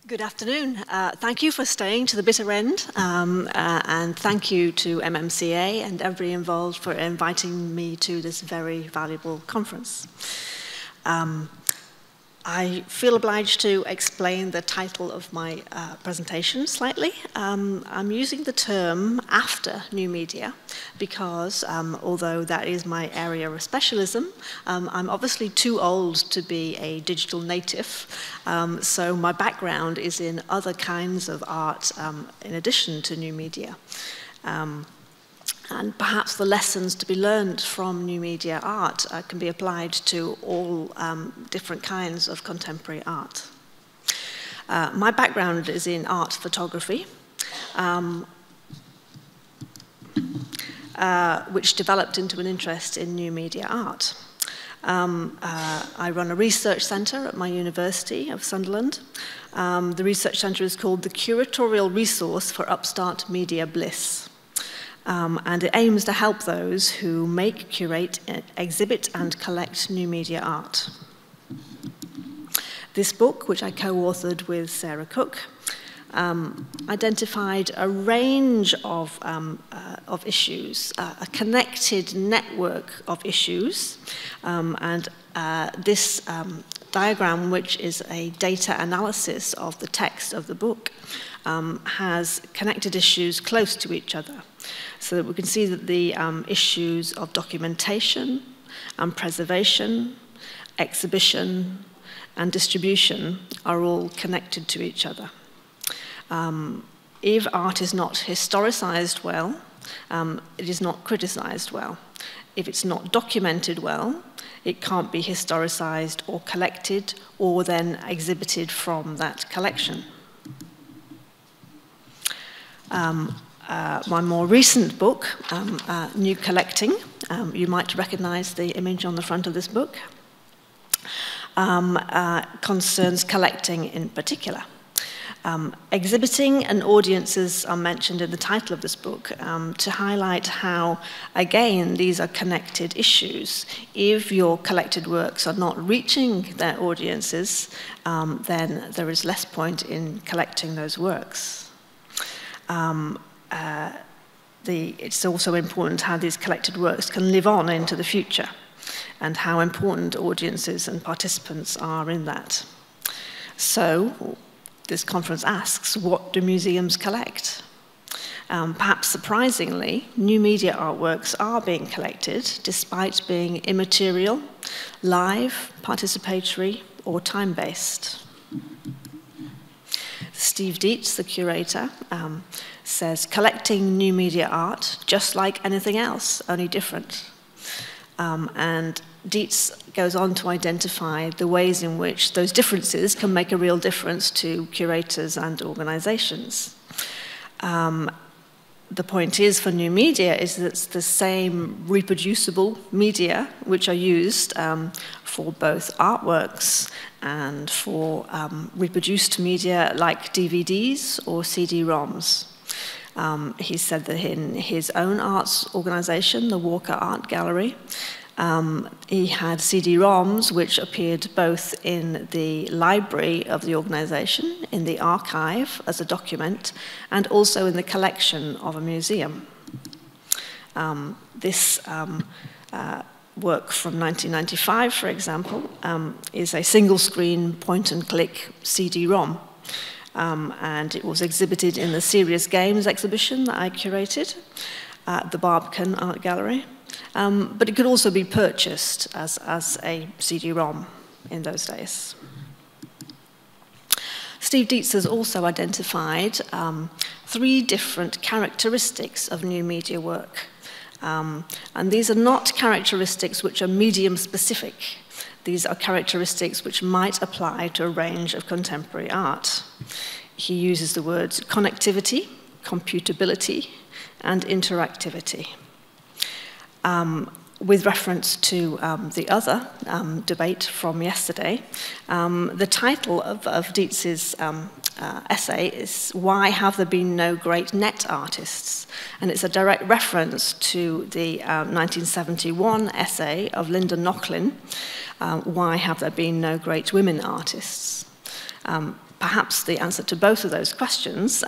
Good afternoon. Thank you for staying to the bitter end, and thank you to MMCA and everybody involved for inviting me to this very valuable conference. I feel obliged to explain the title of my presentation slightly. I'm using the term after new media because although that is my area of specialism, I'm obviously too old to be a digital native, so my background is in other kinds of art in addition to new media. And perhaps the lessons to be learned from new media art can be applied to all different kinds of contemporary art. My background is in art photography, which developed into an interest in new media art. I run a research centre at my University of Sunderland. The research centre is called the Curatorial Resource for Upstart Media Bliss. And it aims to help those who make, curate, exhibit, and collect new media art. This book, which I co-authored with Sarah Cook, identified a range of issues, a connected network of issues, and this diagram, which is a data analysis of the text of the book, has connected issues close to each other, so that we can see that the issues of documentation and preservation, exhibition, and distribution are all connected to each other. If art is not historicized well, it is not criticized well. If it's not documented well, it can't be historicized or collected or then exhibited from that collection. My more recent book, New Collecting, you might recognize the image on the front of this book, concerns collecting in particular. Exhibiting and audiences are mentioned in the title of this book to highlight how, again, these are connected issues. If your collected works are not reaching their audiences, then there is less point in collecting those works. It's also important how these collected works can live on into the future and how important audiences and participants are in that. So, this conference asks, what do museums collect? Perhaps surprisingly, new media artworks are being collected despite being immaterial, live, participatory, or time-based. Steve Dietz, the curator, says, collecting new media art, just like anything else, only different. And Dietz goes on to identify the ways in which those differences can make a real difference to curators and organizations. The point is, for new media, is that it's the same reproducible media which are used for both artworks and for reproduced media like DVDs or CD-ROMs. He said that in his own arts organization, the Walker Art Gallery, he had CD-ROMs which appeared both in the library of the organization, in the archive as a document, and also in the collection of a museum. This work from 1995, for example, is a single-screen point-and-click CD-ROM. And it was exhibited in the Serious Games exhibition that I curated at the Barbican Art Gallery. But it could also be purchased as a CD-ROM in those days. Steve Dietz has also identified 3 different characteristics of new media work. And these are not characteristics which are medium-specific. These are characteristics which might apply to a range of contemporary art. He uses the words connectivity, computability, and interactivity. With reference to the other debate from yesterday, the title of Dietz's essay is Why Have There Been No Great Net Artists? And it's a direct reference to the 1971 essay of Linda Nochlin, Why Have There Been No Great Women Artists? perhaps the answer to both of those questions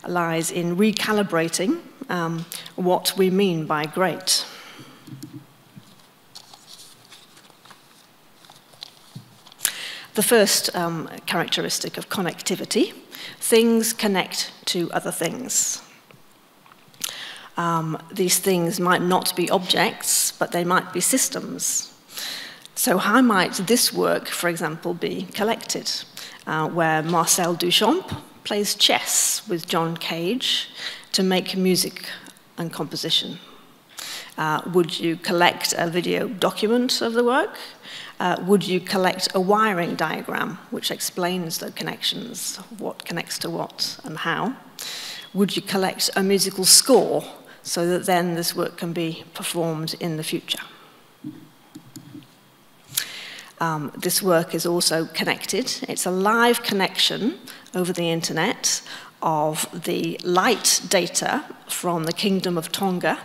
lies in recalibrating what we mean by great. The first characteristic of connectivity: things connect to other things. These things might not be objects, but they might be systems. So how might this work, for example, be collected? Where Marcel Duchamp plays chess with John Cage to make music and composition. Would you collect a video document of the work? Would you collect a wiring diagram which explains the connections, what connects to what and how? Would you collect a musical score so that then this work can be performed in the future? This work is also connected. It's a live connection over the internet of the light data from the Kingdom of Tonga,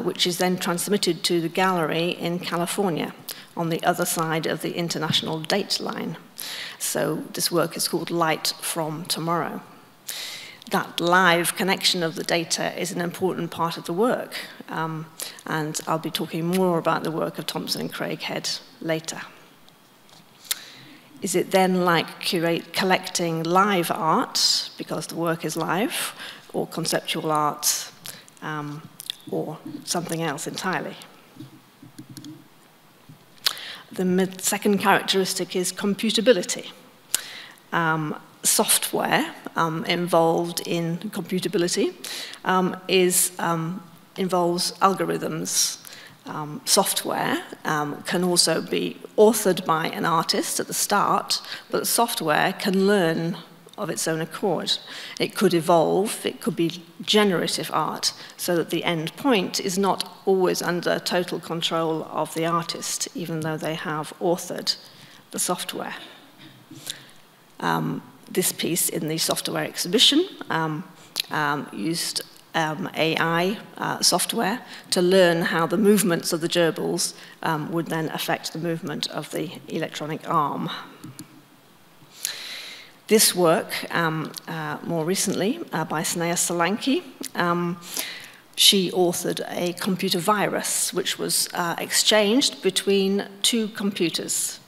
which is then transmitted to the gallery in California on the other side of the international date line. So this work is called Light from Tomorrow. That live connection of the data is an important part of the work, and I'll be talking more about the work of Thompson and Craighead later. Is it then like collecting live art, because the work is live, or conceptual art, or something else entirely? The second characteristic is computability. Software involved in computability involves algorithms. Software can also be authored by an artist at the start, but software can learn of its own accord. It could evolve, it could be generative art, so that the end point is not always under total control of the artist, even though they have authored the software. This piece in the software exhibition used AI software to learn how the movements of the gerbils would then affect the movement of the electronic arm. This work, more recently, by Sneha Solanki, she authored a computer virus which was exchanged between two computers.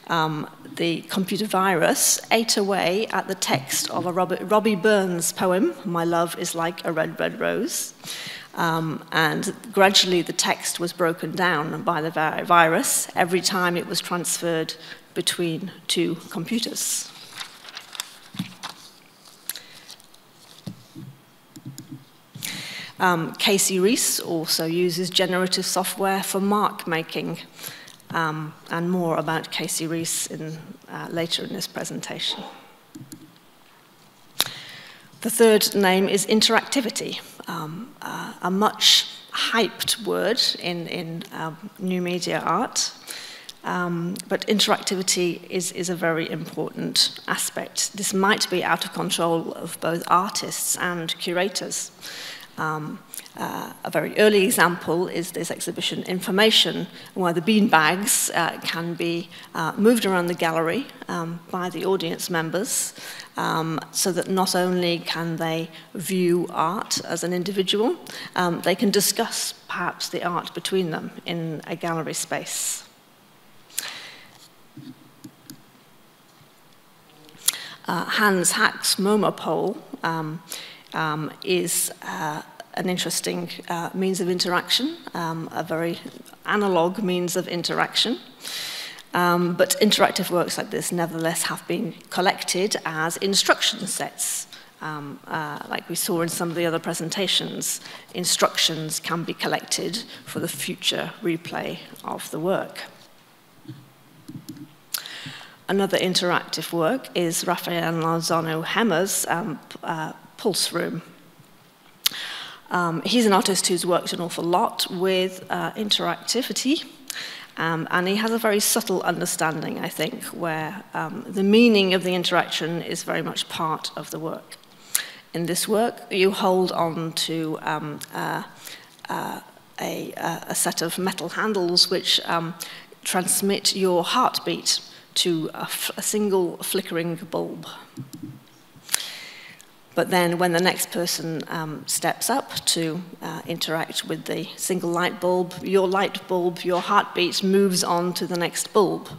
The computer virus ate away at the text of a Robbie Burns poem, "My Love is Like a Red, Red Rose." And gradually the text was broken down by the virus every time it was transferred between two computers. Casey Rees also uses generative software for mark making, and more about Casey Rees later in this presentation. The third name is interactivity, a much hyped word in new media art, but interactivity is a very important aspect. This might be out of control of both artists and curators. A very early example is this exhibition, Information, where the bean bags can be moved around the gallery by the audience members, so that not only can they view art as an individual, they can discuss perhaps the art between them in a gallery space. Hans Hack's MoMA poll is an interesting means of interaction, a very analog means of interaction. But interactive works like this nevertheless have been collected as instruction sets. Like we saw in some of the other presentations, instructions can be collected for the future replay of the work. Another interactive work is Raphael Lozano Hemmer's Pulse Room. He's an artist who's worked an awful lot with interactivity, and he has a very subtle understanding, I think, where the meaning of the interaction is very much part of the work. In this work, you hold on to a set of metal handles which transmit your heartbeat to a single flickering bulb. But then when the next person steps up to interact with the single light bulb, your heartbeat moves on to the next bulb.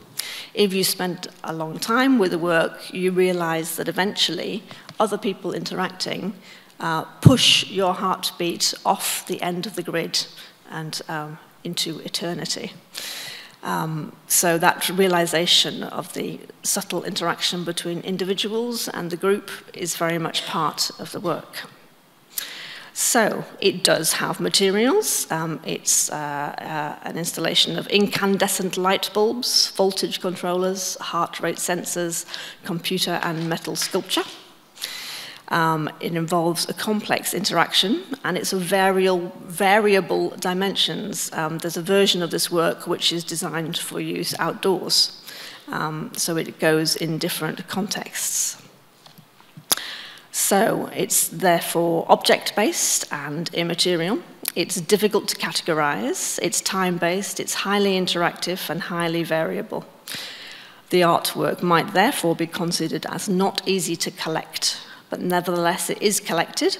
If you spend a long time with the work, you realize that eventually other people interacting push your heartbeat off the end of the grid and into eternity. So that realization of the subtle interaction between individuals and the group is very much part of the work. So it does have materials. It's an installation of incandescent light bulbs, voltage controllers, heart rate sensors, computer and metal sculpture. It involves a complex interaction, and it's of variable dimensions. There's a version of this work which is designed for use outdoors, so it goes in different contexts. So it's therefore object-based and immaterial. It's difficult to categorize, it's time-based, it's highly interactive and highly variable. The artwork might therefore be considered as not easy to collect, but nevertheless it is collected,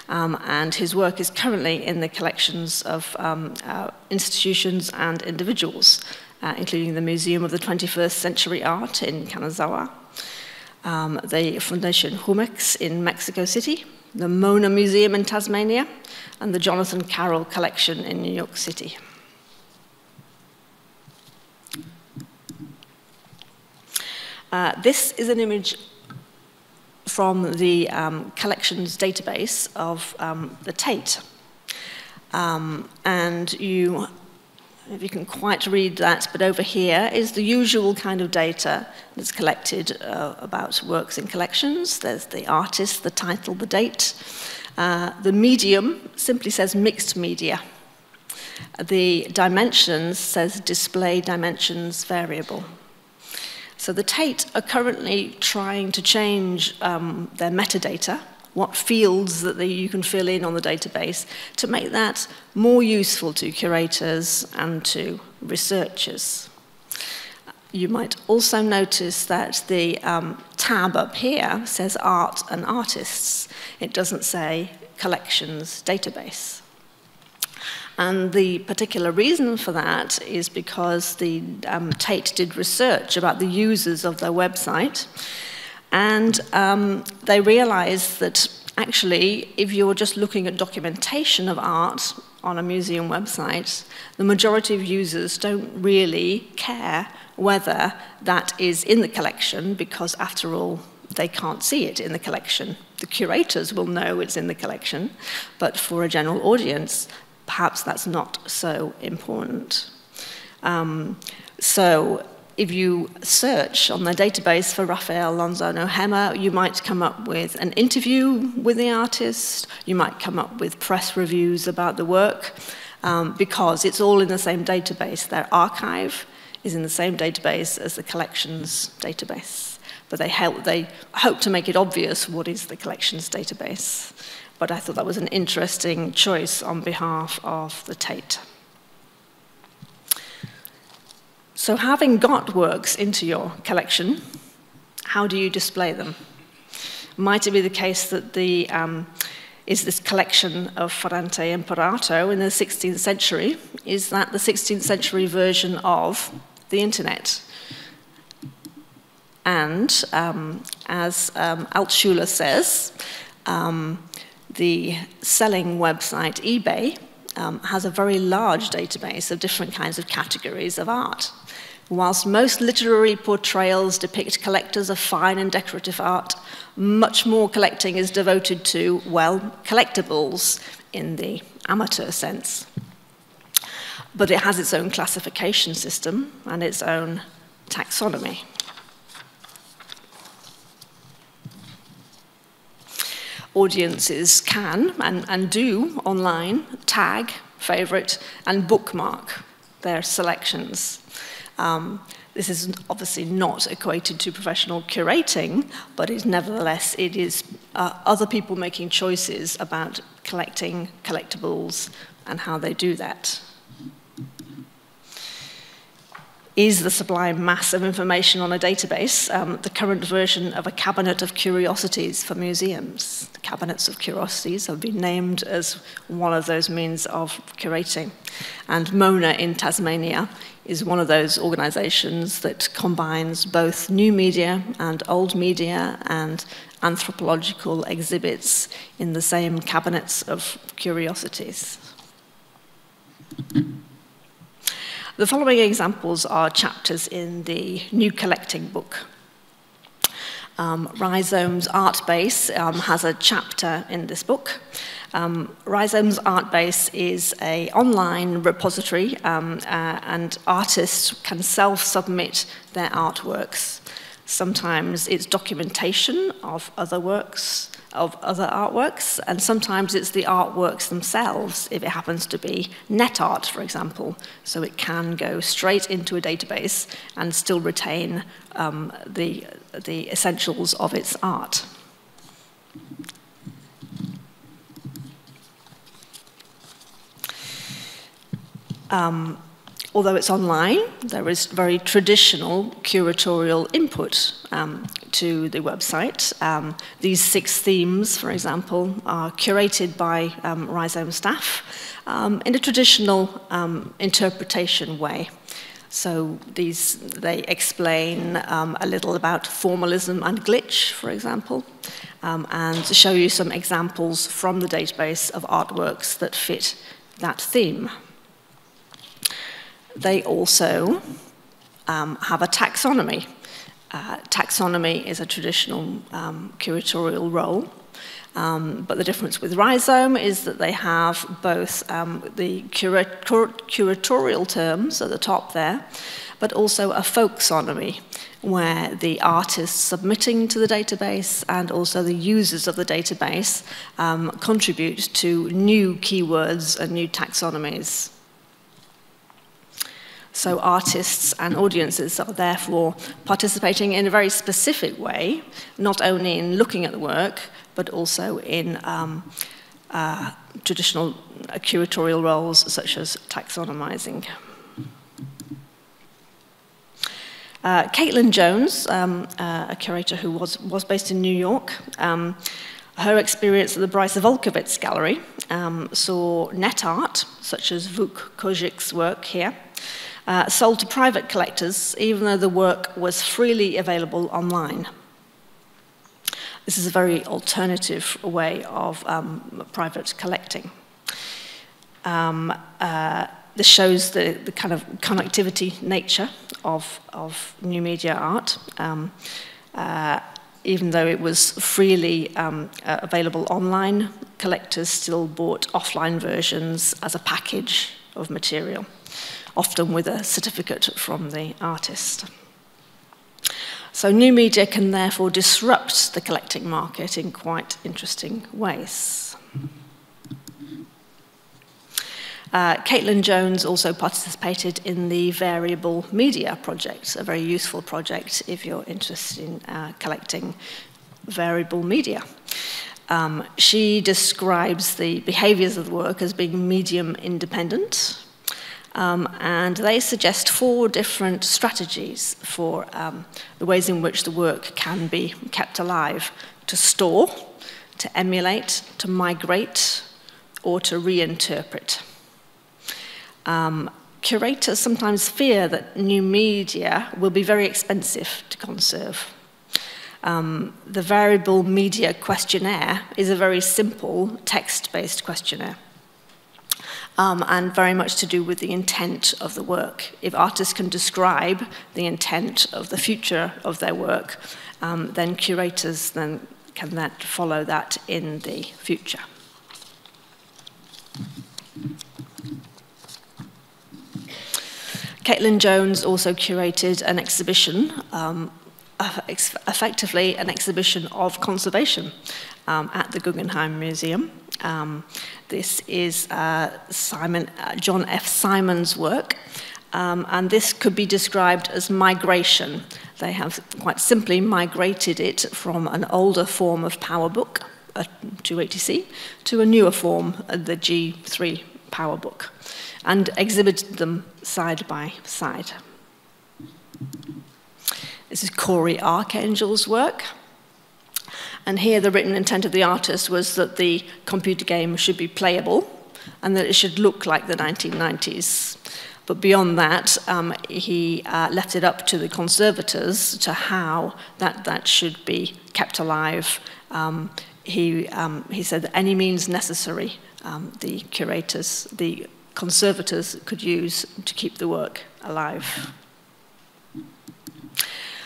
and his work is currently in the collections of institutions and individuals, including the Museum of the 21st Century Art in Kanazawa, the Foundation Jumex in Mexico City, the Mona Museum in Tasmania, and the Jonathan Carroll Collection in New York City. This is an image from the collections database of the Tate. And if you can quite read that, but over here is the usual kind of data that's collected about works in collections. There's the artist, the title, the date. The medium simply says mixed media. The dimensions says display dimensions variable. So the Tate are currently trying to change their metadata, what fields that you can fill in on the database, to make that more useful to curators and to researchers. You might also notice that the tab up here says art and artists. It doesn't say collections database. And the particular reason for that is because the Tate did research about the users of their website, and they realized that actually, if you're just looking at documentation of art on a museum website, the majority of users don't really care whether that is in the collection, because after all, they can't see it in the collection. The curators will know it's in the collection, but for a general audience, perhaps that's not so important. So if you search on the database for Raphael Lonsano Hema, you might come up with an interview with the artist, you might come up with press reviews about the work, because it's all in the same database. Their archive is in the same database as the collections database. But they hope to make it obvious what is the collections database. But I thought that was an interesting choice on behalf of the Tate. So having got works into your collection, how do you display them? Might it be the case that is this collection of Ferrante Imperato in the 16th century, is that the 16th century version of the internet? And as Altshuler says, the selling website eBay has a very large database of different kinds of categories of art. Whilst most literary portrayals depict collectors of fine and decorative art, much more collecting is devoted to, well, collectibles in the amateur sense. But it has its own classification system and its own taxonomy. Audiences can, and do online, tag, favorite, and bookmark their selections. This is obviously not equated to professional curating, but nevertheless, it is other people making choices about collecting collectibles and how they do that. is the sublime mass of information on a database the current version of a cabinet of curiosities for museums? The cabinets of curiosities have been named as one of those means of curating. And Mona in Tasmania is one of those organizations that combines both new media and old media and anthropological exhibits in the same cabinets of curiosities. The following examples are chapters in the New Collecting book. Rhizome's art base has a chapter in this book. Rhizome's art base is an online repository, and artists can self-submit their artworks. Sometimes it's documentation of other works, of other artworks, and sometimes it's the artworks themselves, if it happens to be net art, for example. So it can go straight into a database and still retain the essentials of its art. Although it's online, there is very traditional curatorial input to the website. These 6 themes, for example, are curated by Rhizome staff in a traditional interpretation way. So they explain a little about formalism and glitch, for example, and show you some examples from the database of artworks that fit that theme. They also have a taxonomy. Taxonomy is a traditional curatorial role, but the difference with Rhizome is that they have both the curatorial terms at the top there, but also a folksonomy, where the artists submitting to the database and also the users of the database contribute to new keywords and new taxonomies. So artists and audiences are therefore participating in a very specific way, not only in looking at the work, but also in traditional curatorial roles such as taxonomizing. Caitlin Jones, a curator who was based in New York, her experience at the Bryce Volkovits Gallery saw net art, such as Vuk Kozik's work here, sold to private collectors, even though the work was freely available online. This is a very alternative way of private collecting. This shows the kind of connectivity nature of new media art. Even though it was freely available online, collectors still bought offline versions as a package of material, often with a certificate from the artist. So new media can therefore disrupt the collecting market in quite interesting ways. Caitlin Jones also participated in the Variable Media project, a very useful project if you're interested in collecting variable media. She describes the behaviors of the work as being medium independent, and they suggest 4 different strategies for the ways in which the work can be kept alive: to store, to emulate, to migrate, or to reinterpret. Curators sometimes fear that new media will be very expensive to conserve. The Variable Media Questionnaire is a very simple text-based questionnaire, and very much to do with the intent of the work. If artists can describe the intent of the future of their work, then curators then can follow that in the future. Caitlin Jones also curated an exhibition, effectively an exhibition of conservation at the Guggenheim Museum. This is John F. Simon's work, and this could be described as migration. They have quite simply migrated it from an older form of PowerBook, a 280C, to a newer form, the G3 PowerBook, and exhibited them side by side. This is Corey Archangel's work. And here the written intent of the artist was that the computer game should be playable and that it should look like the 1990s. But beyond that, he left it up to the conservators to how that should be kept alive. He said that any means necessary the curators, the conservators could use to keep the work alive.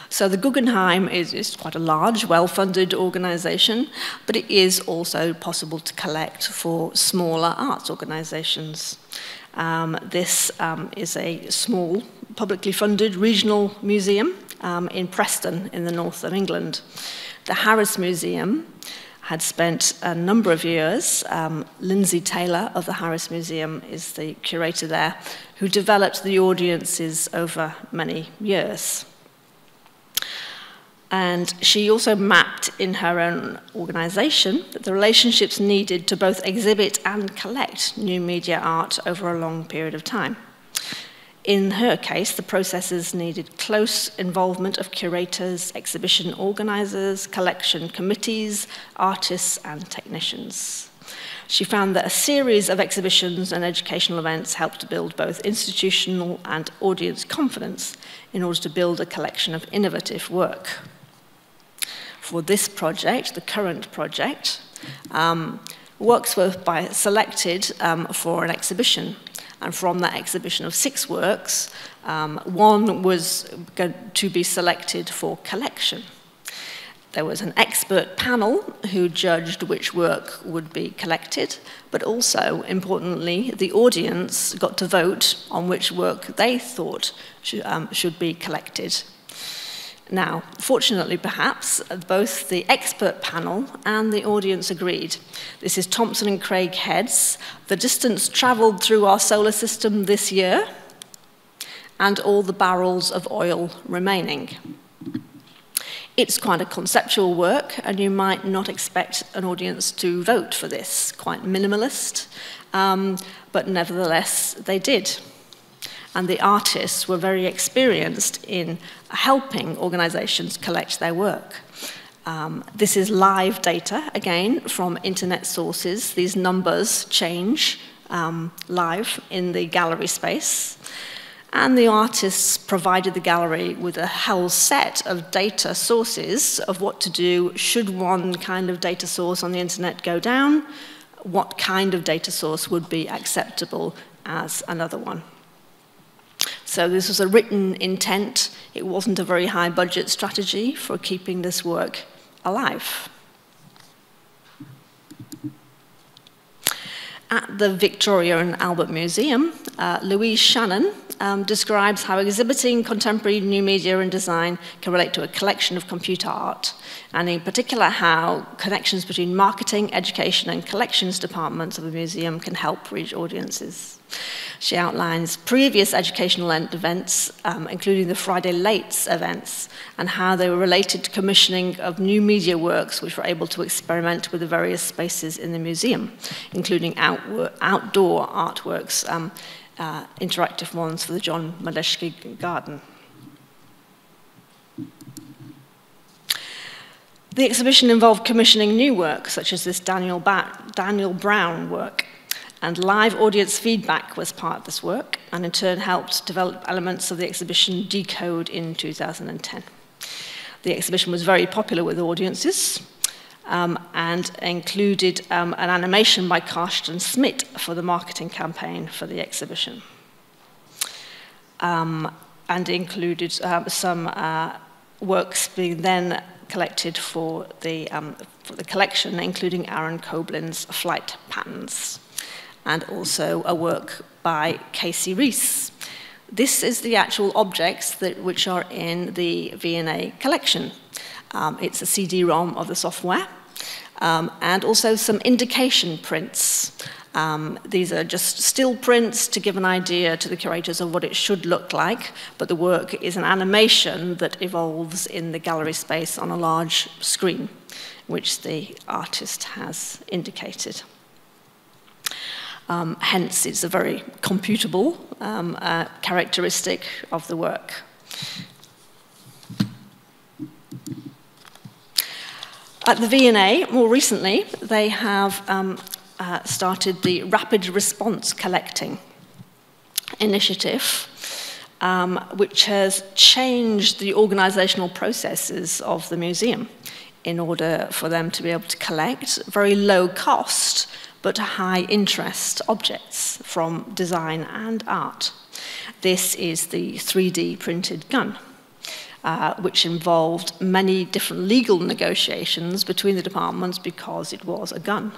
So the Guggenheim is quite a large, well-funded organization, but it is also possible to collect for smaller arts organizations. This is a small, publicly funded regional museum in Preston in the north of England. The Harris Museum had spent a number of years. Lindsay Taylor of the Harris Museum is the curator there, who developed the audiences over many years. And she also mapped in her own organization the relationships needed to both exhibit and collect new media art over a long period of time. In her case, the processes needed close involvement of curators, exhibition organizers, collection committees, artists, and technicians. She found that a series of exhibitions and educational events helped to build both institutional and audience confidence in order to build a collection of innovative work. For this project, the current project, works were selected for an exhibition. And from that exhibition of 6 works, one was going to be selected for collection. There was an expert panel who judged which work would be collected, but also, importantly, the audience got to vote on which work they thought should be collected. Now, fortunately, perhaps, both the expert panel and the audience agreed. This is Thompson and Craig Heads, The Distance Travelled Through Our Solar System This Year, and All the Barrels of Oil Remaining. It's quite a conceptual work, and you might not expect an audience to vote for this. Quite minimalist, but nevertheless, they did. And the artists were very experienced in helping organizations collect their work. This is live data, again, from internet sources. These numbers change live in the gallery space. And the artists provided the gallery with a whole set of data sources of what to do should one kind of data source on the internet go down, what kind of data source would be acceptable as another one. So this was a written intent. It wasn't a very high budget strategy for keeping this work alive. At the Victoria and Albert Museum, Louise Shannon describes how exhibiting contemporary new media and design can relate to a collection of computer art, and in particular how connections between marketing, education, and collections departments of a museum can help reach audiences. She outlines previous educational events, including the Friday Lates events, and how they were related to commissioning of new media works which were able to experiment with the various spaces in the museum, including outdoor artworks, interactive ones for the John Maleshki Garden. The exhibition involved commissioning new work, such as this Daniel Brown work, and live audience feedback was part of this work, and in turn helped develop elements of the exhibition Decode in 2010. The exhibition was very popular with audiences, and included an animation by Karsten Smith for the marketing campaign for the exhibition. And included some works being then collected for the collection, including Aaron Koblin's Flight Patterns, and also a work by Casey Rees. This is the actual objects which are in the V&A collection. It's a CD-ROM of the software, and also some indication prints. These are just still prints to give an idea to the curators of what it should look like, but the work is an animation that evolves in the gallery space on a large screen, which the artist has indicated. Hence, it's a very computable characteristic of the work. At the V&A, more recently, they have started the Rapid Response Collecting initiative, which has changed the organizational processes of the museum in order for them to be able to collect very low cost but high interest objects from design and art. This is the 3D printed gun, which involved many different legal negotiations between the departments because it was a gun.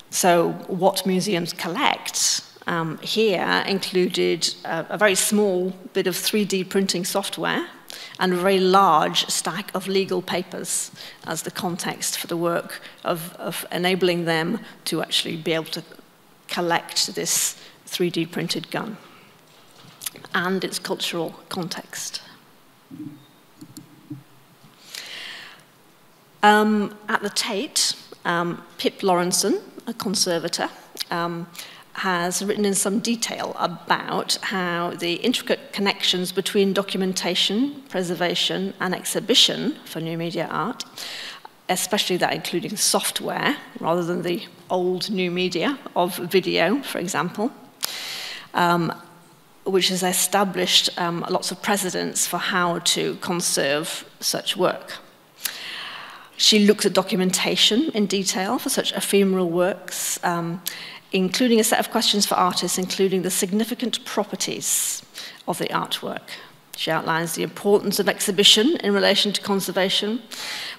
So what museums collect here included a very small bit of 3D printing software and a very large stack of legal papers as the context for the work of enabling them to actually be able to collect this 3D printed gun and its cultural context. At the Tate, Pip Lawrenson, a conservator, has written in some detail about how the intricate connections between documentation, preservation, and exhibition for new media art, especially that including software rather than the old new media of video, for example, which has established lots of precedents for how to conserve such work. She looks at documentation in detail for such ephemeral works, including a set of questions for artists, including the significant properties of the artwork. She outlines the importance of exhibition in relation to conservation,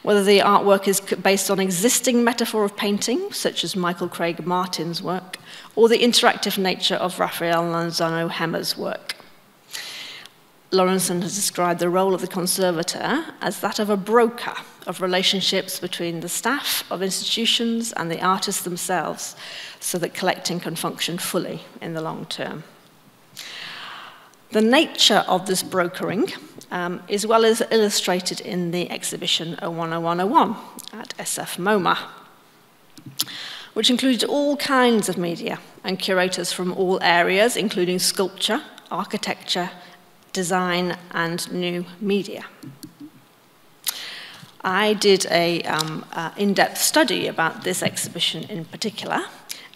whether the artwork is based on existing metaphor of painting, such as Michael Craig Martin's work, or the interactive nature of Raphael Lanzano Hemmer's work. Lawrenson has described the role of the conservator as that of a broker of relationships between the staff of institutions and the artists themselves, so that collecting can function fully in the long term. The nature of this brokering is well as illustrated in the exhibition 010101 at SF MoMA, which included all kinds of media and curators from all areas, including sculpture, architecture, design, and new media. I did an in-depth study about this exhibition in particular,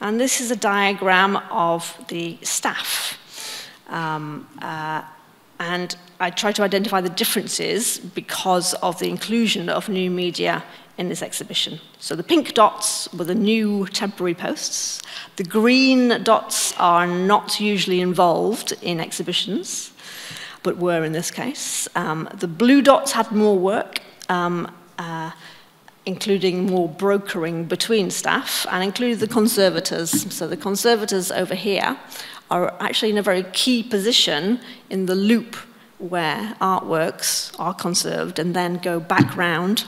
and this is a diagram of the staff. And I tried to identify the differences because of the inclusion of new media in this exhibition. So the pink dots were the new temporary posts. The green dots are not usually involved in exhibitions, but were in this case. The blue dots had more work, including more brokering between staff, and included the conservators. So the conservators over here are actually in a very key position in the loop where artworks are conserved and then go back round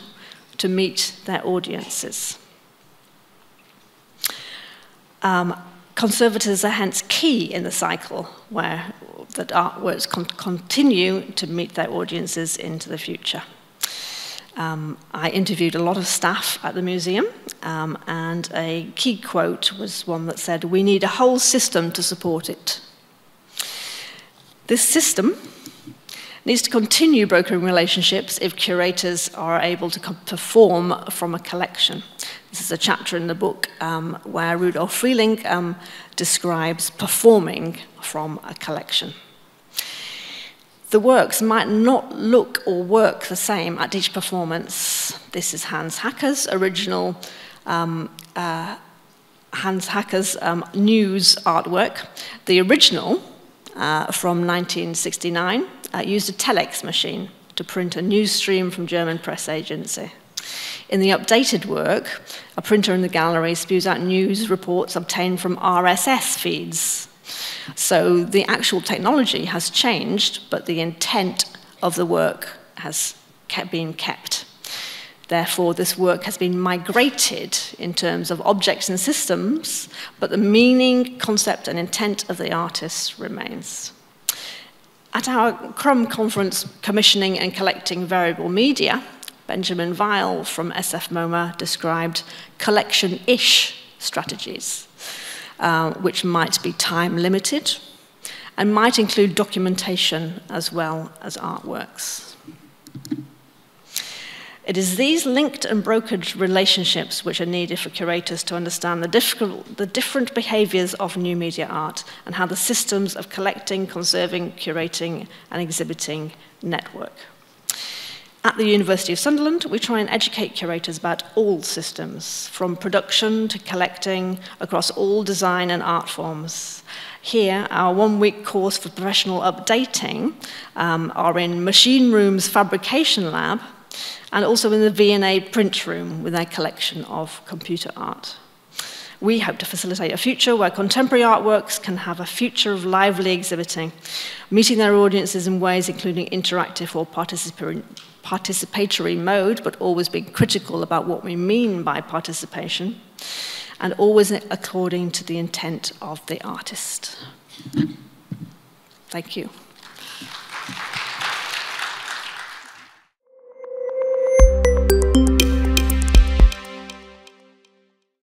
to meet their audiences. Conservators are hence key in the cycle where that artworks continue to meet their audiences into the future. I interviewed a lot of staff at the museum, and a key quote was one that said, "We need a whole system to support it." This system needs to continue brokering relationships if curators are able to perform from a collection. This is a chapter in the book where Rudolf Frieling describes performing from a collection. The works might not look or work the same at each performance. This is Hans Hacker's original, Hans Hacker's news artwork. The original, from 1969, used a telex machine to print a news stream from German press agency. In the updated work, a printer in the gallery spews out news reports obtained from RSS feeds. So the actual technology has changed, but the intent of the work has been kept. Therefore, this work has been migrated in terms of objects and systems, but the meaning, concept, and intent of the artist remains. At our Crum conference, Commissioning and Collecting Variable Media, Benjamin Weil from SF MoMA described collection-ish strategies, which might be time-limited and might include documentation as well as artworks. It is these linked and brokered relationships which are needed for curators to understand the different behaviors of new media art and how the systems of collecting, conserving, curating, and exhibiting network. At the University of Sunderland, we try and educate curators about all systems, from production to collecting, across all design and art forms. Here, our one-week course for professional updating are in Machine Room's Fabrication Lab, and also in the V&A Print Room with their collection of computer art. We hope to facilitate a future where contemporary artworks can have a future of lively exhibiting, meeting their audiences in ways including interactive or participatory mode, but always being critical about what we mean by participation, and always according to the intent of the artist. Thank you.